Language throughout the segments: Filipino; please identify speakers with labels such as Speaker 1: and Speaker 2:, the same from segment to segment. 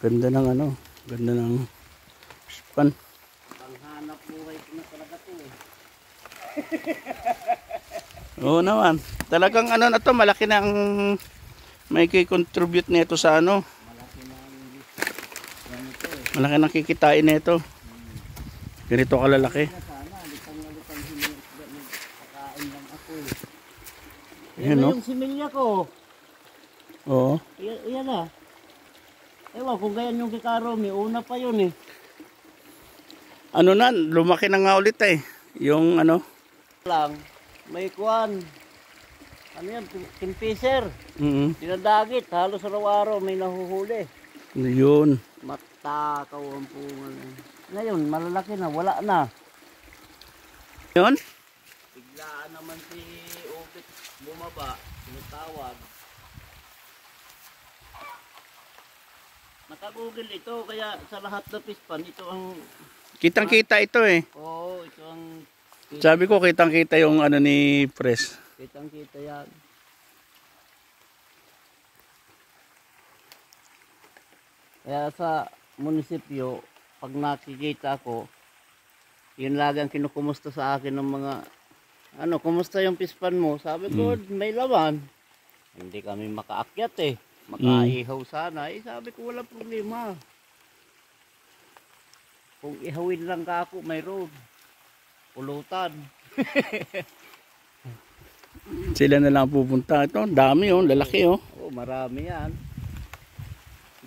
Speaker 1: Ganda ng ano, ganda ng span.
Speaker 2: Panghanap buhay ko na talaga to eh.
Speaker 1: Oo naman. Talagang ano na to, malaki na ang may contribute nito sa ano.
Speaker 2: Malaki na ang ganito eh.
Speaker 1: Malaki na kikitain nito. Ganito kalalaki.
Speaker 2: Sana, litang hininga pagkain lang ako eh.
Speaker 1: Ayan,
Speaker 2: Yan na
Speaker 1: no?
Speaker 2: yung similya ko.
Speaker 1: Oo.
Speaker 2: Yan na. Ewan kung ganyan yung kikaro, may una pa yun eh.
Speaker 1: Ano na, lumaki na nga ulit eh. Yung ano.
Speaker 2: Lang, may kuwan. Ano yan, kingfisher. Dinadagit, halos araw-araw may nahuhuli.
Speaker 1: Yun.
Speaker 2: Matakaw ang pungal. Ngayon, malalaki na, wala na.
Speaker 1: Yun?
Speaker 2: Biglaan naman si Obit bumaba, tinatawag. Naka-google ito, kaya sa lahat na pispan, ito ang...
Speaker 1: Kitang-kita ito eh.
Speaker 2: Oo, ito ang...
Speaker 1: Sabi ko kitang-kita yung ano ni Pres.
Speaker 2: Kitang-kita yan. Kaya sa munisipyo, pag nakikita ko, yun lagi ang kinukumusta sa akin ng mga... Ano, kumusta yung pispan mo? Sabi ko, may laman. Hindi kami makaakyat eh. Makaihaw sana. Eh, sabi ko, wala problema. Kung ihawin lang ka ako, mayroon. Pulutan.
Speaker 1: Sila na lang pupunta. Ito, dami oh, lalaki oh.
Speaker 2: Oo, marami yan.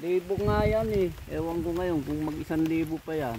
Speaker 2: Libo nga yan eh. Ewan ko ngayon kung mag 1,000 pa yan.